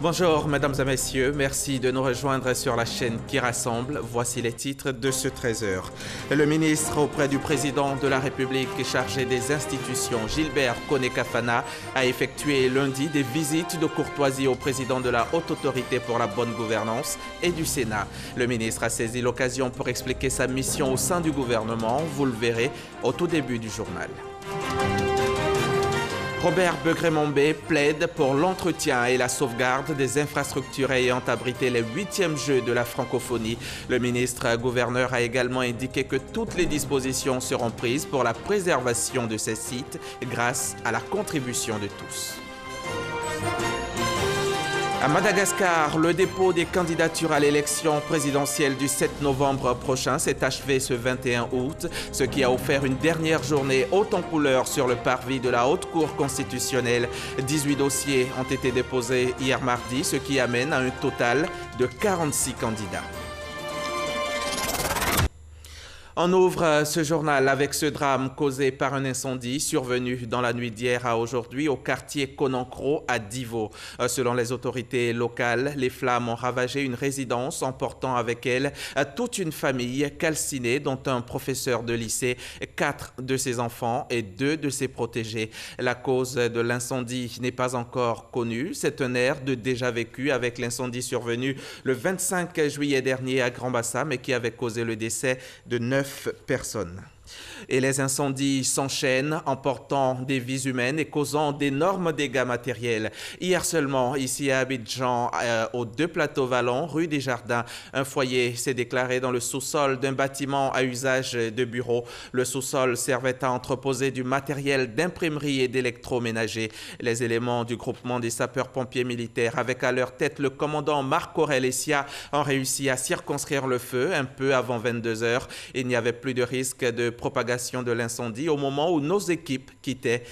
Bonjour mesdames et messieurs, merci de nous rejoindre sur la chaîne qui rassemble. Voici les titres de ce 13h. Le ministre auprès du président de la République chargé des institutions, Gilbert Kone-Kafana, a effectué lundi des visites de courtoisie au président de la Haute Autorité pour la bonne gouvernance et du Sénat. Le ministre a saisi l'occasion pour expliquer sa mission au sein du gouvernement. Vous le verrez au tout début du journal. Robert Begré-Mombé plaide pour l'entretien et la sauvegarde des infrastructures ayant abrité les 8e Jeux de la francophonie. Le ministre-gouverneur a également indiqué que toutes les dispositions seront prises pour la préservation de ces sites grâce à la contribution de tous. À Madagascar, le dépôt des candidatures à l'élection présidentielle du 7 novembre prochain s'est achevé ce 21 août, ce qui a offert une dernière journée haute en couleur sur le parvis de la Haute Cour constitutionnelle. 18 dossiers ont été déposés hier mardi, ce qui amène à un total de 46 candidats. On ouvre ce journal avec ce drame causé par un incendie survenu dans la nuit d'hier à aujourd'hui au quartier Konankro à Divo. Selon les autorités locales, les flammes ont ravagé une résidence emportant avec elles toute une famille calcinée dont un professeur de lycée, 4 de ses enfants et 2 de ses protégés. La cause de l'incendie n'est pas encore connue. C'est un air de déjà vécu avec l'incendie survenu le 25 juillet dernier à Grand-Bassam et qui avait causé le décès de 9 personnes. Et les incendies s'enchaînent, emportant des vies humaines et causant d'énormes dégâts matériels. Hier seulement, ici à Abidjan, aux 2 plateaux Vallon, rue des Jardins, un foyer s'est déclaré dans le sous-sol d'un bâtiment à usage de bureau. Le sous-sol servait à entreposer du matériel d'imprimerie et d'électroménager. Les éléments du groupement des sapeurs-pompiers militaires, avec à leur tête le commandant Marc-Aurèle Essia, ont réussi à circonscrire le feu un peu avant 22 heures. Il n'y avait plus de risque de propagation de l'incendie au moment où nos équipes quittaient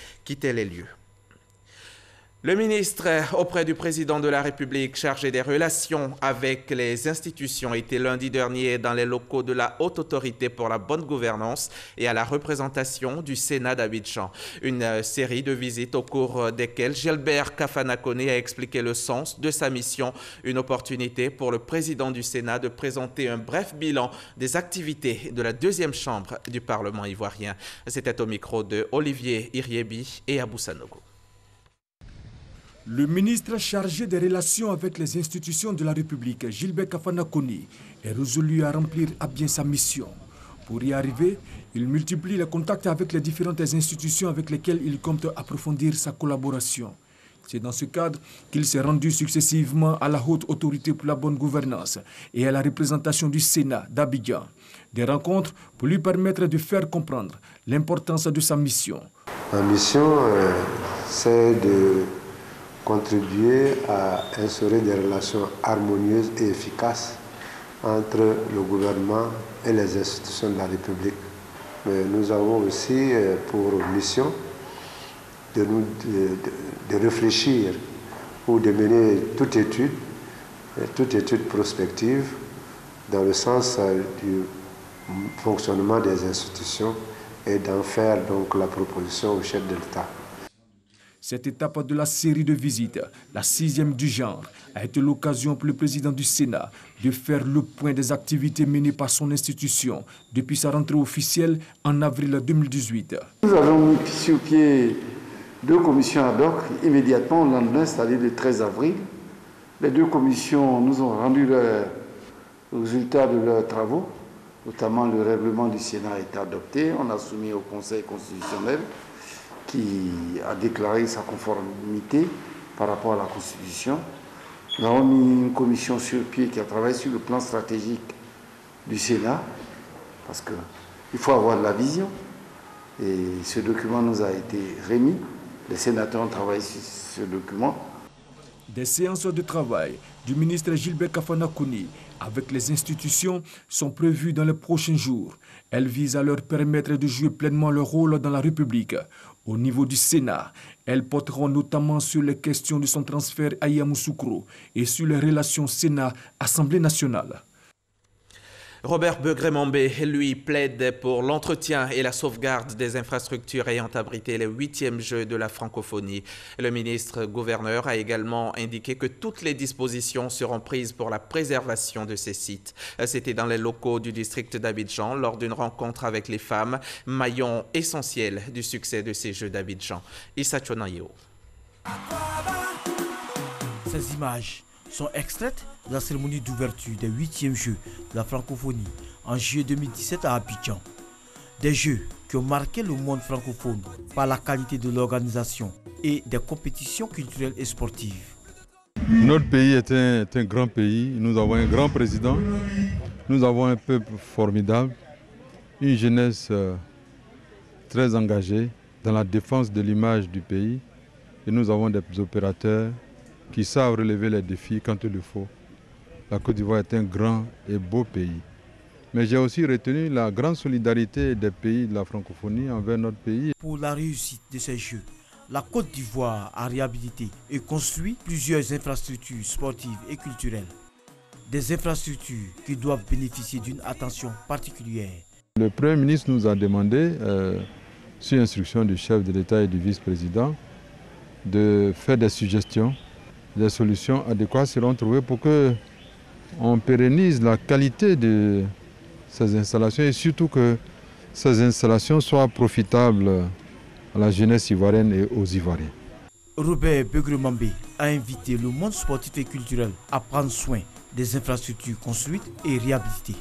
les lieux. Le ministre auprès du président de la République chargé des relations avec les institutions était lundi dernier dans les locaux de la Haute Autorité pour la bonne gouvernance et à la représentation du Sénat d'Abidjan. Une série de visites au cours desquelles Gilbert Kafana-Kone a expliqué le sens de sa mission, une opportunité pour le président du Sénat de présenter un bref bilan des activités de la 2e chambre du Parlement ivoirien. C'était au micro de Olivier Iriebi et Abou Sanogo. Le ministre chargé des relations avec les institutions de la République, Gilbert Kafana-Kone, est résolu à remplir à bien sa mission. Pour y arriver, il multiplie les contacts avec les différentes institutions avec lesquelles il compte approfondir sa collaboration. C'est dans ce cadre qu'il s'est rendu successivement à la Haute Autorité pour la bonne gouvernance et à la représentation du Sénat d'Abidjan. Des rencontres pour lui permettre de faire comprendre l'importance de sa mission. Ma mission, c'est de contribuer à instaurer des relations harmonieuses et efficaces entre le gouvernement et les institutions de la République. Mais nous avons aussi pour mission de réfléchir ou de mener toute étude prospective dans le sens du fonctionnement des institutions et d'en faire donc la proposition au chef de l'État. Cette étape de la série de visites, la 6e du genre, a été l'occasion pour le président du Sénat de faire le point des activités menées par son institution depuis sa rentrée officielle en avril 2018. Nous avons mis sur pied 2 commissions ad hoc immédiatement au lendemain, c'est-à-dire le 13 avril. Les 2 commissions nous ont rendu le résultat de leurs travaux, notamment le règlement du Sénat a été adopté. On a soumis au Conseil constitutionnel qui a déclaré sa conformité par rapport à la Constitution. Nous avons mis une commission sur pied qui a travaillé sur le plan stratégique du Sénat, parce qu'il faut avoir de la vision. Et ce document nous a été remis. Les sénateurs ont travaillé sur ce document. Des séances de travail du ministre Gilbert Kafana-Kone avec les institutions sont prévues dans les prochains jours. Elles visent à leur permettre de jouer pleinement leur rôle dans la République. Au niveau du Sénat, elles porteront notamment sur les questions de son transfert à Yamoussoukro et sur les relations Sénat-Assemblée nationale. Robert Begré-Mambé, lui, plaide pour l'entretien et la sauvegarde des infrastructures ayant abrité les 8e Jeux de la francophonie. Le ministre-gouverneur a également indiqué que toutes les dispositions seront prises pour la préservation de ces sites. C'était dans les locaux du district d'Abidjan lors d'une rencontre avec les femmes, maillon essentiel du succès de ces Jeux d'Abidjan. Issa Chonayo. Ces images sont extraites de la cérémonie d'ouverture des 8e Jeux de la francophonie en juillet 2017 à Abidjan. Des Jeux qui ont marqué le monde francophone par la qualité de l'organisation et des compétitions culturelles et sportives. Notre pays est un grand pays, nous avons un grand président, nous avons un peuple formidable, une jeunesse très engagée dans la défense de l'image du pays et nous avons des opérateurs qui savent relever les défis quand il le faut. La Côte d'Ivoire est un grand et beau pays. Mais j'ai aussi retenu la grande solidarité des pays de la francophonie envers notre pays. Pour la réussite de ces Jeux, la Côte d'Ivoire a réhabilité et construit plusieurs infrastructures sportives et culturelles. Des infrastructures qui doivent bénéficier d'une attention particulière. Le Premier ministre nous a demandé, sur instruction du chef de l'État et du vice-président, de faire des suggestions. Des solutions adéquates seront trouvées pour qu'on pérennise la qualité de ces installations et surtout que ces installations soient profitables à la jeunesse ivoirienne et aux Ivoiriens. Robert Begré-Mambé a invité le monde sportif et culturel à prendre soin des infrastructures construites et réhabilitées.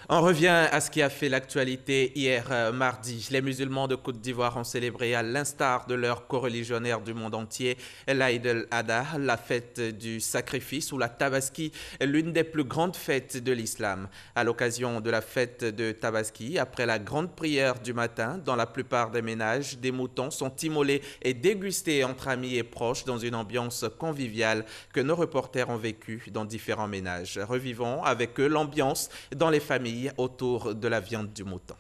On revient à ce qui a fait l'actualité hier mardi. Les musulmans de Côte d'Ivoire ont célébré, à l'instar de leurs coreligionnaires du monde entier, l'Aïd el-Adha, la fête du sacrifice ou la Tabaski, l'une des plus grandes fêtes de l'islam. À l'occasion de la fête de Tabaski, après la grande prière du matin, dans la plupart des ménages, des moutons sont immolés et dégustés entre amis et proches dans une ambiance conviviale que nos reporters ont vécue dans différents ménages. Revivons avec eux l'ambiance dans les familles autour de la viande du mouton.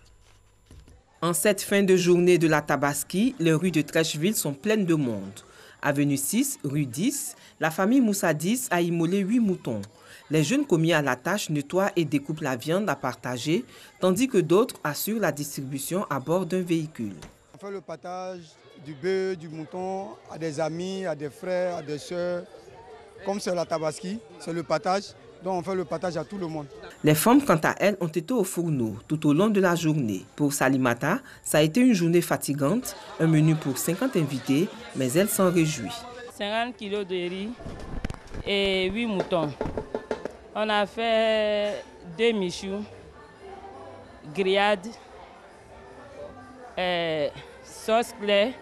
En cette fin de journée de la Tabaski, les rues de Trècheville sont pleines de monde. Avenue 6, rue 10, la famille Moussa 10 a immolé 8 moutons. Les jeunes commis à la tâche nettoient et découpent la viande à partager, tandis que d'autres assurent la distribution à bord d'un véhicule. On fait le partage du bœuf, du mouton à des amis, à des frères, à des soeurs. Comme c'est la Tabaski, c'est le partage. Donc on fait le partage à tout le monde. Les femmes, quant à elles, ont été au fourneau tout au long de la journée. Pour Salimata, ça a été une journée fatigante, un menu pour 50 invités, mais elle s'en réjouit. 50 kilos de riz et 8 moutons. On a fait 2 michoux, grillades, sauce claire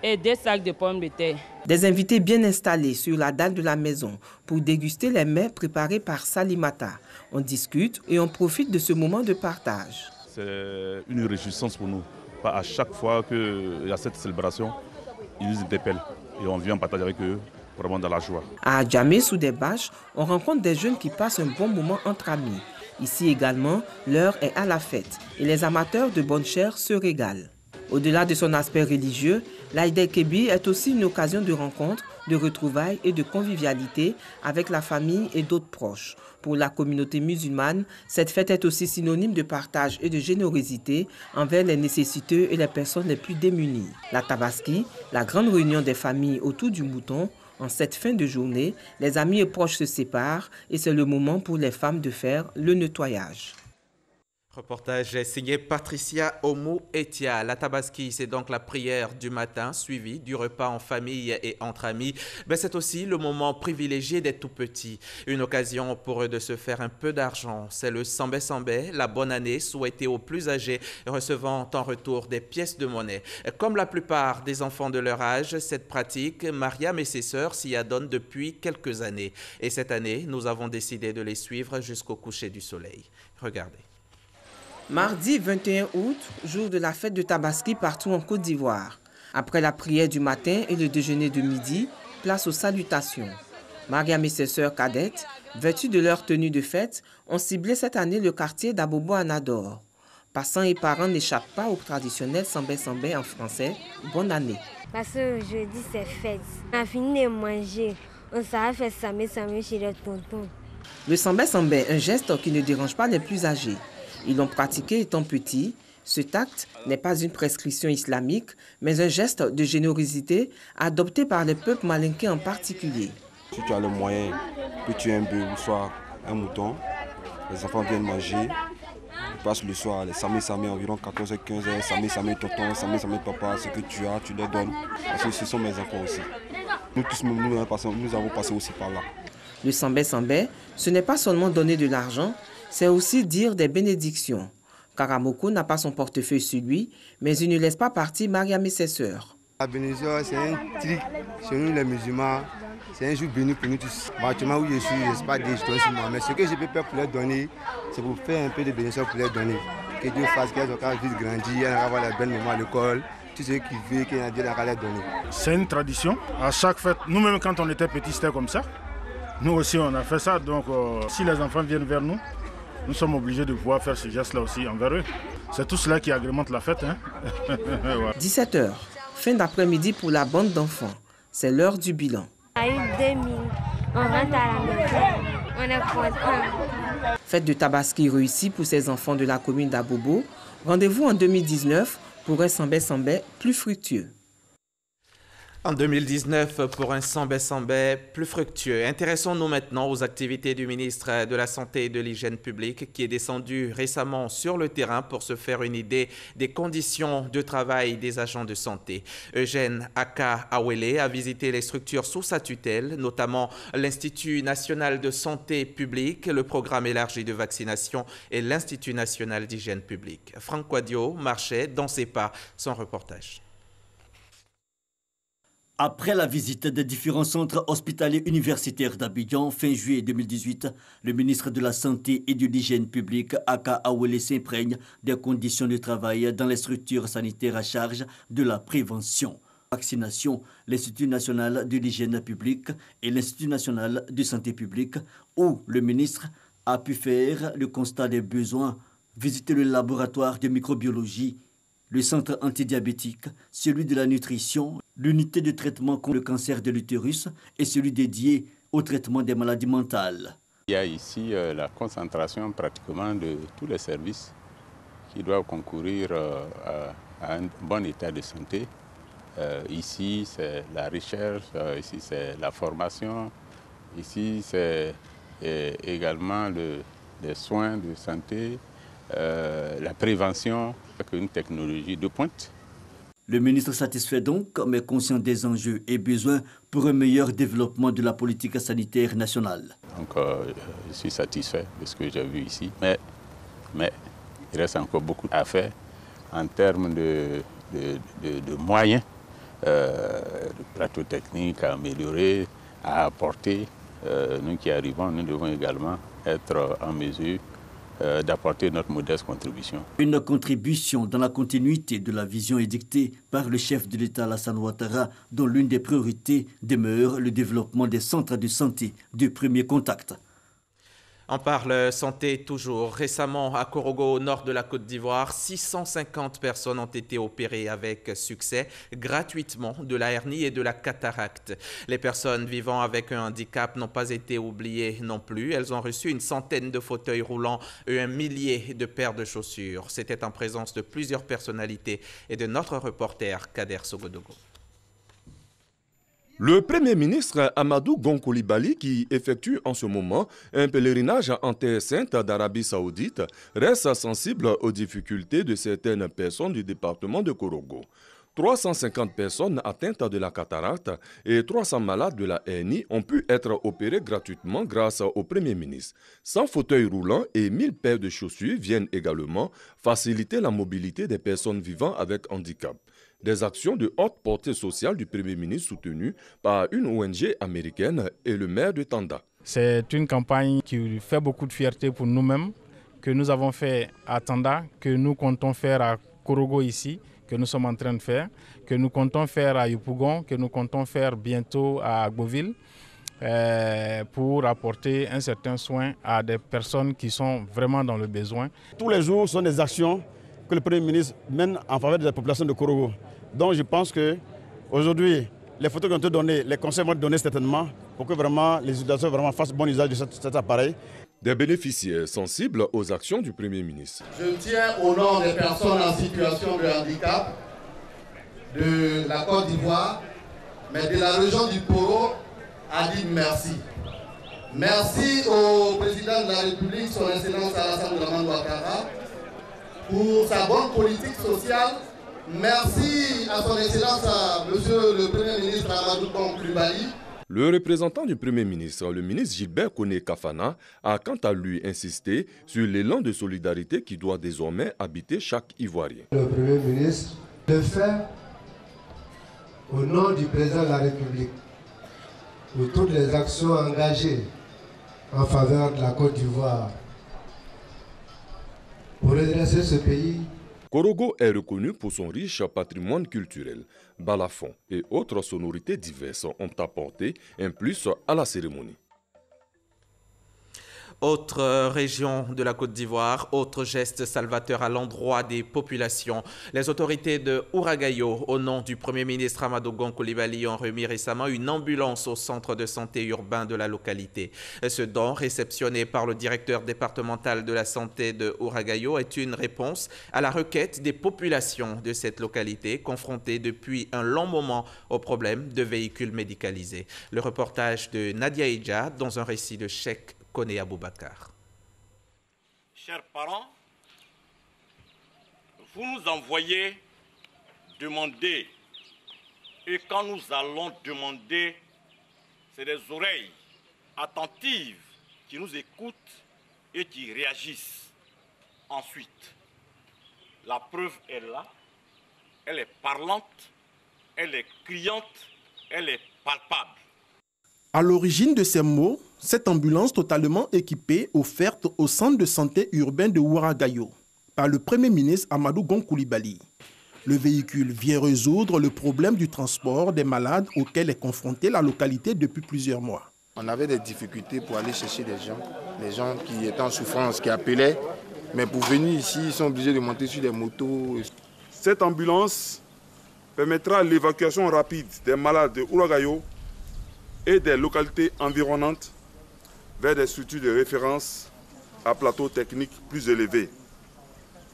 et 2 sacs de pommes de terre. Des invités bien installés sur la dalle de la maison pour déguster les mets préparés par Salimata. On discute et on profite de ce moment de partage. C'est une réjouissance pour nous. À chaque fois qu'il y a cette célébration, ils nous interpellent et on vient partager avec eux, vraiment dans la joie. À Adjamé, sous des bâches, on rencontre des jeunes qui passent un bon moment entre amis. Ici également, l'heure est à la fête et les amateurs de bonne chair se régalent. Au-delà de son aspect religieux, l'Aïd el-Kébir est aussi une occasion de rencontre, de retrouvailles et de convivialité avec la famille et d'autres proches. Pour la communauté musulmane, cette fête est aussi synonyme de partage et de générosité envers les nécessiteux et les personnes les plus démunies. La Tabaski, la grande réunion des familles autour du mouton, en cette fin de journée, les amis et proches se séparent et c'est le moment pour les femmes de faire le nettoyage. Reportage signé Patricia Oumou-Etia. La Tabaski, c'est donc la prière du matin, suivie du repas en famille et entre amis. Mais c'est aussi le moment privilégié des tout-petits. Une occasion pour eux de se faire un peu d'argent. C'est le sambé-sambé, la bonne année souhaitée aux plus âgés, recevant en retour des pièces de monnaie. Comme la plupart des enfants de leur âge, cette pratique, Mariam et ses sœurs s'y adonnent depuis quelques années. Et cette année, nous avons décidé de les suivre jusqu'au coucher du soleil. Regardez. Mardi 21 août, jour de la fête de Tabaski partout en Côte d'Ivoire. Après la prière du matin et le déjeuner de midi, place aux salutations. Mariam et ses sœurs cadettes, vêtues de leur tenue de fête, ont ciblé cette année le quartier d'Abobo-Anador. Passants et parents n'échappent pas au traditionnel sambé-sambé en français. Bonne année. Parce que jeudi c'est fête. On a fini de manger. On s'est fait sambé-sambé chez les tontons. Le sambé-sambé, un geste qui ne dérange pas les plus âgés. Ils l'ont pratiqué étant petits. Cet acte n'est pas une prescription islamique, mais un geste de générosité adopté par les peuples malinqués en particulier. Si tu as le moyen de tuer un bœuf ou soit un mouton, les enfants viennent manger. Ils passent le soir, les samé environ 14h-15h, samé tonton, samé papa, ce que tu as, tu les donnes. Parce que ce sont mes enfants aussi. Nous tous, nous avons passé aussi par là. Le sambé-sambé, ce n'est pas seulement donner de l'argent, c'est aussi dire des bénédictions. Karamoko n'a pas son portefeuille sur lui, mais il ne laisse pas partir Mariam et ses sœurs. La bénédiction, c'est un truc chez nous les musulmans. C'est un jour béni pour nous tous. Actuellement où je suis, je ne sais pas dire je donne sur moi, mais ce que je peux faire pour les donner, c'est pour faire un peu de bénédiction pour les donner. Que Dieu fasse qu'elles ont vite grandi, elles vont avoir la belle maman à l'école. Tout ce qui veut, qu'il y a Dieu dans les donner. C'est une tradition. À chaque fête, nous-mêmes quand on était petits, c'était comme ça. Nous aussi, on a fait ça. Donc, si les enfants viennent vers nous, nous sommes obligés de pouvoir faire ce geste-là aussi envers eux. C'est tout cela qui agrémente la fête. Hein. Ouais. 17h, fin d'après-midi pour la bande d'enfants. C'est l'heure du bilan. À 2000, on rentre à la maison, on est content. Fête de Tabaski réussie pour ces enfants de la commune d'Abobo. Rendez-vous en 2019 pour un sambé-sambé plus fructueux. En 2019, pour un sambé-sambé plus fructueux. Intéressons-nous maintenant aux activités du ministre de la Santé et de l'Hygiène publique qui est descendu récemment sur le terrain pour se faire une idée des conditions de travail des agents de santé. Eugène Aka Awele a visité les structures sous sa tutelle, notamment l'Institut national de santé publique, le programme élargi de vaccination et l'Institut national d'hygiène publique. Franck Quadio marchait dans ses pas, son reportage. Après la visite des différents centres hospitaliers universitaires d'Abidjan fin juillet 2018, le ministre de la Santé et de l'Hygiène publique, Aka Awele, s'imprègne des conditions de travail dans les structures sanitaires à charge de la prévention. Vaccination, l'Institut national de l'hygiène publique et l'Institut national de santé publique, où le ministre a pu faire le constat des besoins, visiter le laboratoire de microbiologie, le centre antidiabétique, celui de la nutrition, l'unité de traitement contre le cancer de l'utérus et celui dédié au traitement des maladies mentales. Il y a ici la concentration pratiquement de tous les services qui doivent concourir à un bon état de santé. Ici, c'est la recherche, ici, c'est la formation, ici, c'est également les soins de santé, la prévention avec une technologie de pointe. Le ministre satisfait donc, mais conscient des enjeux et besoins pour un meilleur développement de la politique sanitaire nationale. Donc, je suis satisfait de ce que j'ai vu ici, mais il reste encore beaucoup à faire en termes de moyens, de plateaux techniques à améliorer, à apporter. Nous qui arrivons, nous devons également être en mesure d'apporter notre modeste contribution. Une contribution dans la continuité de la vision édictée par le chef de l'État Alassane Ouattara, dont l'une des priorités demeure le développement des centres de santé de premier contact. On parle santé toujours. Récemment, à Korogo, au nord de la Côte d'Ivoire, 650 personnes ont été opérées avec succès, gratuitement, de la hernie et de la cataracte. Les personnes vivant avec un handicap n'ont pas été oubliées non plus. Elles ont reçu une centaine de fauteuils roulants et un millier de paires de chaussures. C'était en présence de plusieurs personnalités et de notre reporter Kader Sogodogo. Le Premier ministre Amadou Gon Coulibaly, qui effectue en ce moment un pèlerinage en Terre Sainte d'Arabie Saoudite, reste sensible aux difficultés de certaines personnes du département de Korogo. 350 personnes atteintes de la cataracte et 300 malades de la hernie ont pu être opérés gratuitement grâce au Premier ministre. 100 fauteuils roulants et 1000 paires de chaussures viennent également faciliter la mobilité des personnes vivant avec handicap. Des actions de haute portée sociale du Premier ministre soutenues par une ONG américaine et le maire de Tanda. C'est une campagne qui fait beaucoup de fierté pour nous-mêmes, que nous avons fait à Tanda, que nous comptons faire à Korogo ici, que nous sommes en train de faire, que nous comptons faire à Yopougon, que nous comptons faire bientôt à Agboville, pour apporter un certain soin à des personnes qui sont vraiment dans le besoin. Tous les jours sont des actions que le Premier ministre mène en faveur de la population de Korogo. Donc je pense qu'aujourd'hui, Les photos qui ont été données, les conseils vont être donnés certainement pour que vraiment les utilisateurs vraiment fassent bon usage de cet appareil. Des bénéficiaires sensibles aux actions du Premier ministre. Je tiens au nom des personnes en situation de handicap de la Côte d'Ivoire, mais de la région du Poro, à dire merci. Merci au président de la République, son Excellence Alassane Dramane Ouattara, pour sa bonne politique sociale. Merci à son Excellence, Monsieur le Premier ministre Amadou Gon Coulibaly. Le représentant du Premier ministre, le ministre Gilbert Koné Kafana, a quant à lui insisté sur l'élan de solidarité qui doit désormais habiter chaque Ivoirien. Le Premier ministre le fait au nom du président de la République pour toutes les actions engagées en faveur de la Côte d'Ivoire pour redresser ce pays. Korogo est reconnu pour son riche patrimoine culturel. Balafon et autres sonorités diverses ont apporté un plus à la cérémonie. Autre région de la Côte d'Ivoire, autre geste salvateur à l'endroit des populations. Les autorités de Ouragayo, au nom du Premier ministre Amadou Gon Coulibaly, ont remis récemment une ambulance au centre de santé urbain de la localité. Ce don, réceptionné par le directeur départemental de la santé de Ouragayo, est une réponse à la requête des populations de cette localité, confrontées depuis un long moment au problème de véhicules médicalisés. Le reportage de Nadia Idja dans un récit de Cheikh Koné Aboubakar. Chers parents, vous nous envoyez demander, et quand nous allons demander, c'est des oreilles attentives qui nous écoutent et qui réagissent. Ensuite, la preuve est là, elle est parlante, elle est criante, elle est palpable. À l'origine de ces mots, cette ambulance totalement équipée offerte au centre de santé urbain de Ouragayo par le Premier ministre Amadou Gon Coulibaly. Le véhicule vient résoudre le problème du transport des malades auquel est confrontée la localité depuis plusieurs mois. On avait des difficultés pour aller chercher des gens qui étaient en souffrance, qui appelaient, mais pour venir ici, ils sont obligés de monter sur des motos. Cette ambulance permettra l'évacuation rapide des malades de Ouragayo et des localités environnantes vers des structures de référence à plateau technique plus élevé.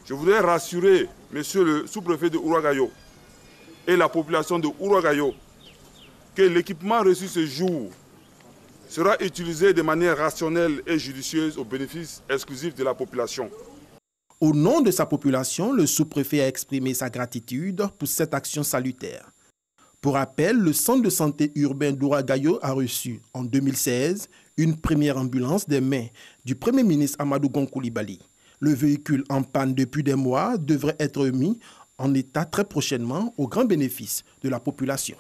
Je voudrais rassurer monsieur le sous-préfet de Ouragayo et la population de Ouragayo que l'équipement reçu ce jour sera utilisé de manière rationnelle et judicieuse au bénéfice exclusif de la population. Au nom de sa population, le sous-préfet a exprimé sa gratitude pour cette action salutaire. Pour rappel, le centre de santé urbain d'Ouragayo a reçu en 2016 une première ambulance des mains du Premier ministre Amadou Gon Coulibaly. Le véhicule en panne depuis des mois devrait être mis en état très prochainement au grand bénéfice de la population.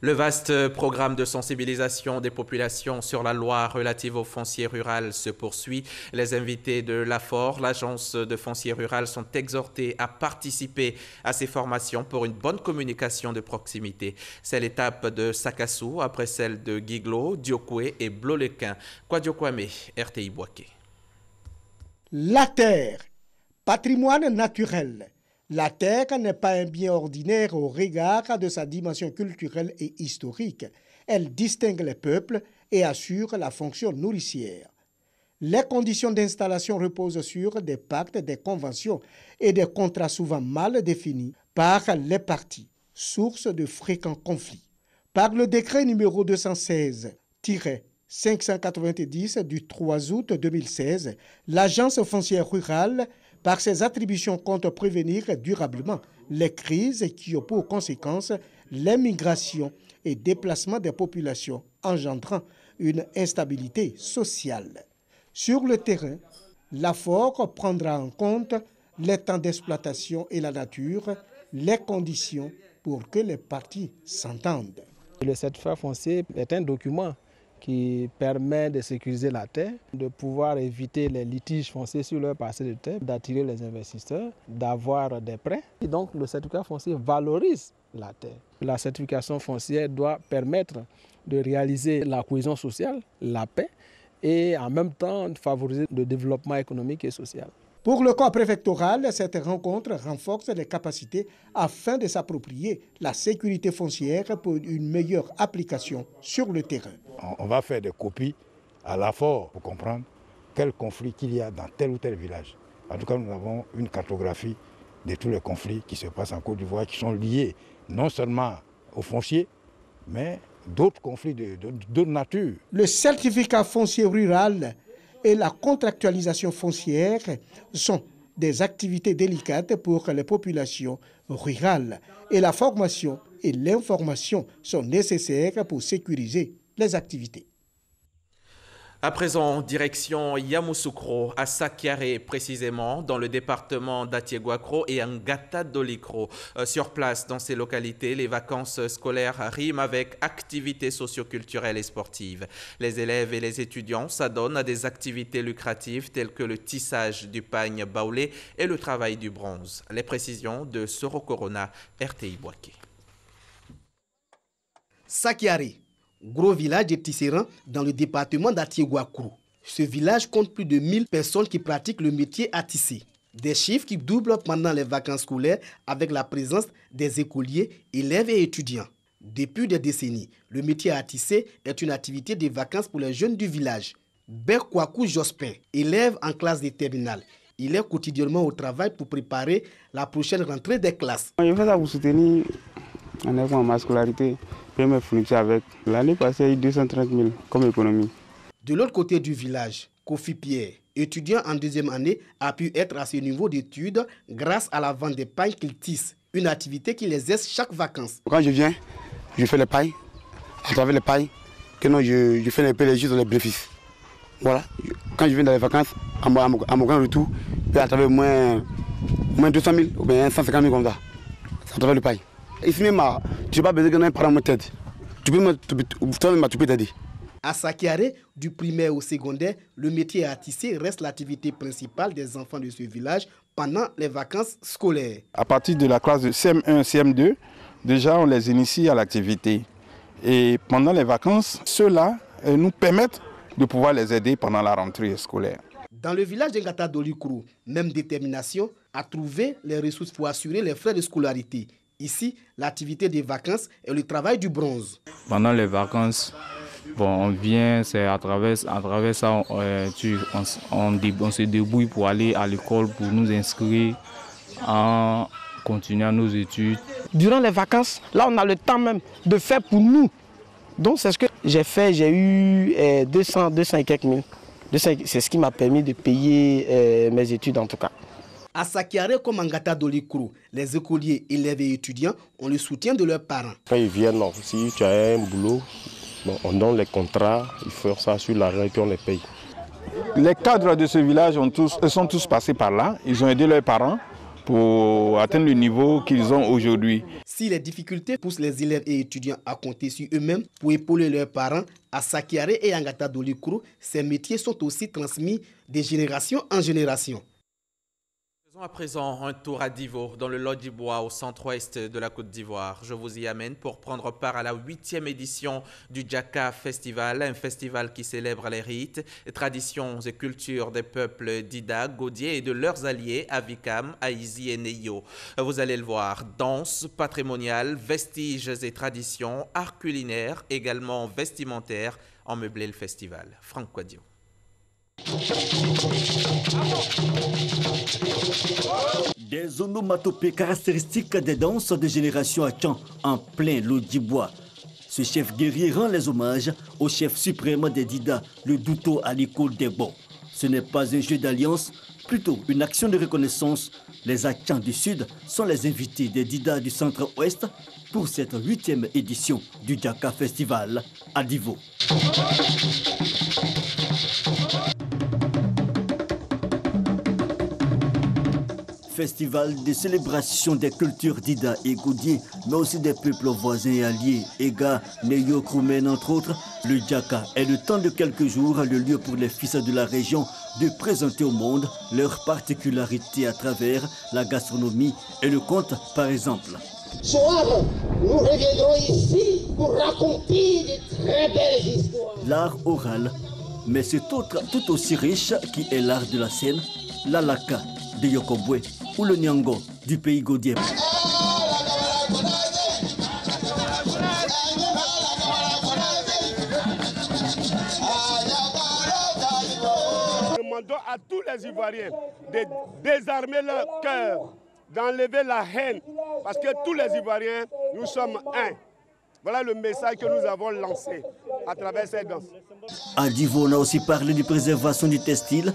Le vaste programme de sensibilisation des populations sur la loi relative au foncier rural se poursuit. Les invités de l'AFOR, l'agence de foncier rural, sont exhortés à participer à ces formations pour une bonne communication de proximité. C'est l'étape de Sakassou après celle de Guiglo, Diokoué et Blolequin. Kwadiokwame, RTI Boaké. La terre, patrimoine naturel. La terre n'est pas un bien ordinaire au regard de sa dimension culturelle et historique. Elle distingue les peuples et assure la fonction nourricière. Les conditions d'installation reposent sur des pactes, des conventions et des contrats souvent mal définis par les parties, source de fréquents conflits. Par le décret numéro 216-590 du 3 août 2016, l'Agence foncière rurale, par ses attributions, compte prévenir durablement les crises qui ont pour conséquence les migrations et déplacements des populations engendrant une instabilité sociale. Sur le terrain, l'AFOR prendra en compte les temps d'exploitation et la nature, les conditions pour que les parties s'entendent. Le certificat foncier est un document qui permet de sécuriser la terre, de pouvoir éviter les litiges fonciers sur leur parcelle de terre, d'attirer les investisseurs, d'avoir des prêts. Et donc le certificat foncier valorise la terre. La certification foncière doit permettre de réaliser la cohésion sociale, la paix et en même temps favoriser le développement économique et social. Pour le corps préfectoral, cette rencontre renforce les capacités afin de s'approprier la sécurité foncière pour une meilleure application sur le terrain. On va faire des copies à la fois pour comprendre quel conflit qu'il y a dans tel ou tel village. En tout cas, nous avons une cartographie de tous les conflits qui se passent en Côte d'Ivoire qui sont liés non seulement au foncier, mais d'autres conflits d'autres natures. Le certificat foncier rural et la contractualisation foncière sont des activités délicates pour les populations rurales et la formation et l'information sont nécessaires pour sécuriser les activités. À présent, direction Yamoussoukro, à Sakiaré précisément, dans le département d'Atiéguakro et Ngata Dolikro. Sur place, dans ces localités, les vacances scolaires riment avec activités socioculturelles et sportives. Les élèves et les étudiants s'adonnent à des activités lucratives telles que le tissage du pagne baoulé et le travail du bronze. Les précisions de Soro Corona, RTI Boaké. Sakiaré, gros village de tisserands dans le département d'Atiéguakro. Ce village compte plus de 1000 personnes qui pratiquent le métier à tisser. Des chiffres qui doublent pendant les vacances scolaires avec la présence des écoliers, élèves et étudiants. Depuis des décennies, le métier à tisser est une activité de vacances pour les jeunes du village. Berkwaku Jospin, élève en classe de terminale, il est quotidiennement au travail pour préparer la prochaine rentrée des classes. Je fais ça pour soutenir ma scolarité. Avec l'année passée, il y a eu 230 000 comme économie. De l'autre côté du village, Kofi Pierre, étudiant en deuxième année, a pu être à ce niveau d'études grâce à la vente des pailles qu'il tisse, une activité qu'il exerce chaque vacances. Quand je viens, je fais les pailles. À travers les pailles, je fais un peu les jeux dans les bénéfices. Voilà. Quand je viens dans les vacances, à mon grand retour, à travers moins 200 000 ou bien 150 000 comme ça. C'est à travers le paille. Ici même, tu n'as pas besoin qu'un parent me t'aide. Toi-même, tu peux t'aider. À Sakiaré, du primaire au secondaire, le métier à tisser reste l'activité principale des enfants de ce village pendant les vacances scolaires. À partir de la classe de CM1, CM2, déjà on les initie à l'activité. Et pendant les vacances, ceux-là nous permettent de pouvoir les aider pendant la rentrée scolaire. Dans le village de Ngata Dolikro, même détermination à trouver les ressources pour assurer les frais de scolarité. Ici, l'activité des vacances est le travail du bronze. Pendant les vacances, on vient, c'est à travers ça, on se débrouille pour aller à l'école, pour nous inscrire, en continuant nos études. Durant les vacances, là on a le temps même de faire pour nous. Donc c'est ce que j'ai fait, j'ai eu 200 et quelques mille. C'est ce qui m'a permis de payer mes études en tout cas. À Sakiaré comme à Ngata Dolikro, les écoliers, élèves et étudiants ont le soutien de leurs parents. Quand ils viennent, si tu as un boulot, on donne les contrats, ils font ça sur l'argent et puis on les paye. Les cadres de ce village sont tous passés par là. Ils ont aidé leurs parents pour atteindre le niveau qu'ils ont aujourd'hui. Si les difficultés poussent les élèves et étudiants à compter sur eux-mêmes pour épauler leurs parents, à Sakiaré et à Ngata Dolikro, ces métiers sont aussi transmis de génération en génération. Faisons à présent un tour à Divo, dans le Lodjibois, au centre-ouest de la Côte d'Ivoire. Je vous y amène pour prendre part à la 8e édition du Djaka Festival, un festival qui célèbre les rites, traditions et cultures des peuples d'Ida, Godier et de leurs alliés Avikam, Aïzi et Neyo. Vous allez le voir, danse patrimoniale, vestiges et traditions, art culinaire, également vestimentaire, emmeublé le festival. Franck Quadio. Des onomatopées caractéristiques des danses de génération Achan en plein Lodjibois. Ce chef guerrier rend les hommages au chef suprême des Dida, le Douto Aliko Debo. Ce n'est pas un jeu d'alliance, plutôt une action de reconnaissance. Les Achans du Sud sont les invités des Dida du Centre-Ouest pour cette 8e édition du Djaka Festival à Divo. Festival de célébration des cultures d'Ida et Godier, mais aussi des peuples voisins et alliés, Ega, Neyo, Kroumen, entre autres. Le Djaka est le temps de quelques jours, le lieu pour les fils de la région de présenter au monde leurs particularités à travers la gastronomie et le conte, par exemple. Soir, nous reviendrons ici pour raconter de très belles histoires. L'art oral, mais c'est tout aussi riche qui est l'art de la scène. l'Alaka de Yokobwe ou le Nyango du pays Godiep. Nous demandons à tous les Ivoiriens de désarmer leur cœur, d'enlever la haine, parce que tous les Ivoiriens, nous sommes un. Voilà le message que nous avons lancé à travers cette danse. À Divo, on a aussi parlé de préservation du textile,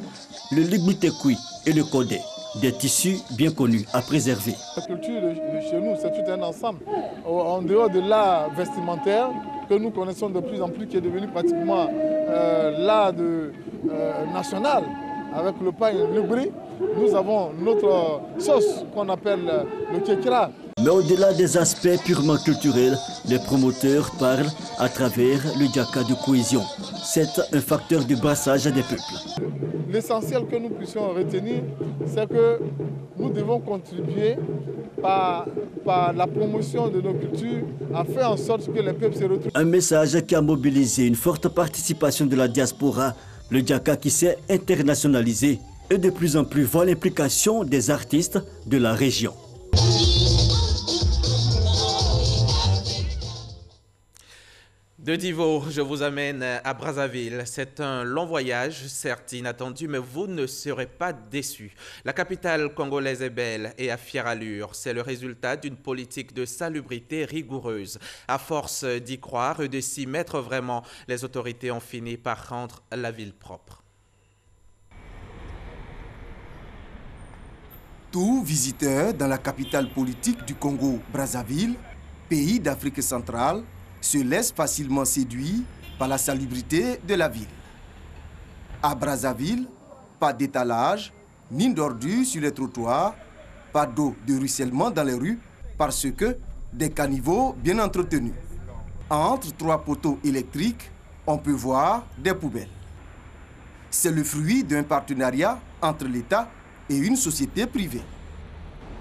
le ligmitekui et le kodé, des tissus bien connus à préserver. La culture de chez nous, c'est tout un ensemble. En dehors de l'art vestimentaire, que nous connaissons de plus en plus, qui est devenu pratiquement l'art national, avec le pain et le brie, nous avons notre sauce qu'on appelle le kékra. Mais au-delà des aspects purement culturels, les promoteurs parlent à travers le Djaka de cohésion. C'est un facteur de brassage des peuples. L'essentiel que nous puissions retenir, c'est que nous devons contribuer par la promotion de nos cultures à faire en sorte que les peuples se retrouvent. Un message qui a mobilisé une forte participation de la diaspora, le Djaka qui s'est internationalisé et de plus en plus voit l'implication des artistes de la région. De Divo, je vous amène à Brazzaville. C'est un long voyage, certes inattendu, mais vous ne serez pas déçus. La capitale congolaise est belle et à fière allure. C'est le résultat d'une politique de salubrité rigoureuse. À force d'y croire et de s'y mettre vraiment, les autorités ont fini par rendre la ville propre. Tout visiteur dans la capitale politique du Congo, Brazzaville, pays d'Afrique centrale, se laisse facilement séduire par la salubrité de la ville. À Brazzaville, pas d'étalage, ni d'ordures sur les trottoirs, pas d'eau de ruissellement dans les rues, parce que des caniveaux bien entretenus. Entre trois poteaux électriques, on peut voir des poubelles. C'est le fruit d'un partenariat entre l'État et une société privée.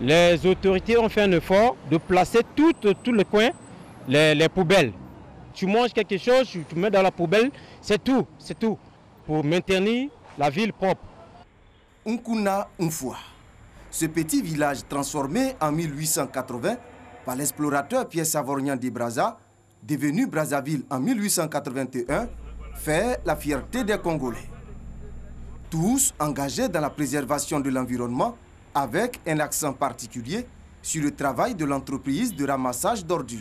Les autorités ont fait un effort de placer tout le coin les poubelles. Tu manges quelque chose, tu mets dans la poubelle, c'est tout, pour maintenir la ville propre. Nkuna Unfwa, ce petit village transformé en 1880 par l'explorateur Pierre Savorgnan de Brazza, devenu Brazzaville en 1881, fait la fierté des Congolais. Tous engagés dans la préservation de l'environnement avec un accent particulier sur le travail de l'entreprise de ramassage d'ordures.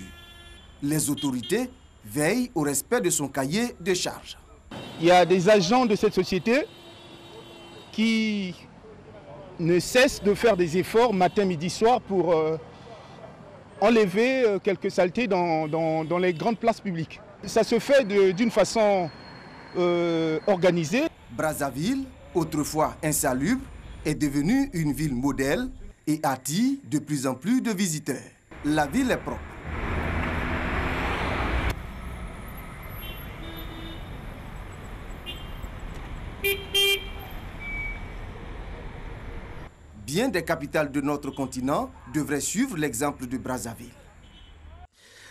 Les autorités veillent au respect de son cahier de charges. Il y a des agents de cette société qui ne cessent de faire des efforts matin, midi, soir pour enlever quelques saletés dans les grandes places publiques. Ça se fait d'une façon organisée. Brazzaville, autrefois insalubre, est devenue une ville modèle et attire de plus en plus de visiteurs. La ville est propre. Bien des capitales de notre continent devraient suivre l'exemple de Brazzaville.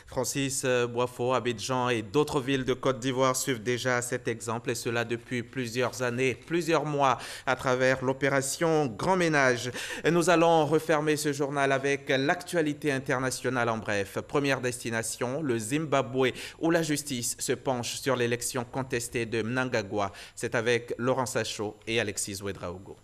Francis Boifo, Abidjan et d'autres villes de Côte d'Ivoire suivent déjà cet exemple et cela depuis plusieurs années, plusieurs mois à travers l'opération Grand Ménage. Et nous allons refermer ce journal avec l'actualité internationale en bref. Première destination, le Zimbabwe où la justice se penche sur l'élection contestée de Mnangagwa. C'est avec Laurent Sachaud et Alexis Ouedraogo.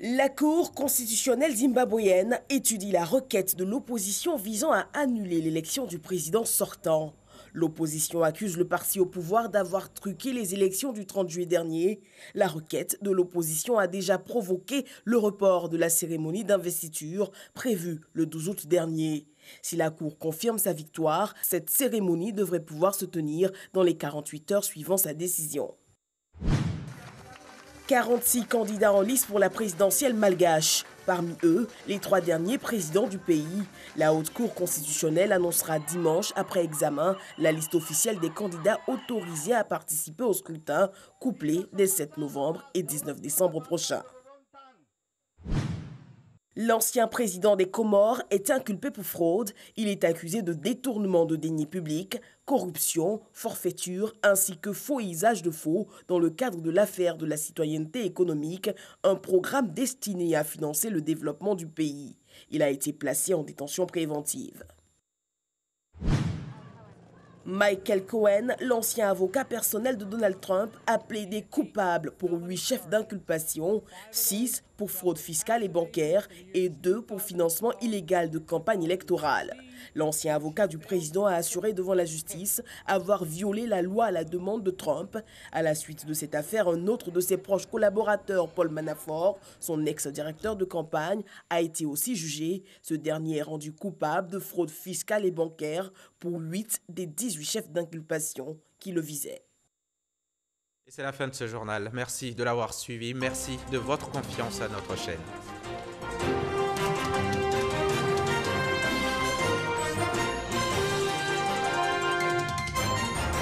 La Cour constitutionnelle zimbabwéenne étudie la requête de l'opposition visant à annuler l'élection du président sortant. L'opposition accuse le parti au pouvoir d'avoir truqué les élections du 30 juillet dernier. La requête de l'opposition a déjà provoqué le report de la cérémonie d'investiture prévue le 12 août dernier. Si la Cour confirme sa victoire, cette cérémonie devrait pouvoir se tenir dans les 48 heures suivant sa décision. 46 candidats en lice pour la présidentielle malgache. Parmi eux, les 3 derniers présidents du pays. La Haute Cour constitutionnelle annoncera dimanche, après examen, la liste officielle des candidats autorisés à participer au scrutin, couplé dès 7 novembre et 19 décembre prochains. L'ancien président des Comores est inculpé pour fraude. Il est accusé de détournement de deniers publics, corruption, forfaiture ainsi que faux et usage de faux dans le cadre de l'affaire de la citoyenneté économique, un programme destiné à financer le développement du pays. Il a été placé en détention préventive. Michael Cohen, l'ancien avocat personnel de Donald Trump, a plaidé coupable pour 8 chefs d'inculpation, 6 pour fraude fiscale et bancaire et 2 pour financement illégal de campagne électorale. L'ancien avocat du président a assuré devant la justice avoir violé la loi à la demande de Trump. À la suite de cette affaire, un autre de ses proches collaborateurs, Paul Manafort, son ex-directeur de campagne, a été aussi jugé. Ce dernier est rendu coupable de fraude fiscale et bancaire pour 8 des 18 chefs d'inculpation qui le visaient. Et c'est la fin de ce journal. Merci de l'avoir suivi. Merci de votre confiance à notre chaîne.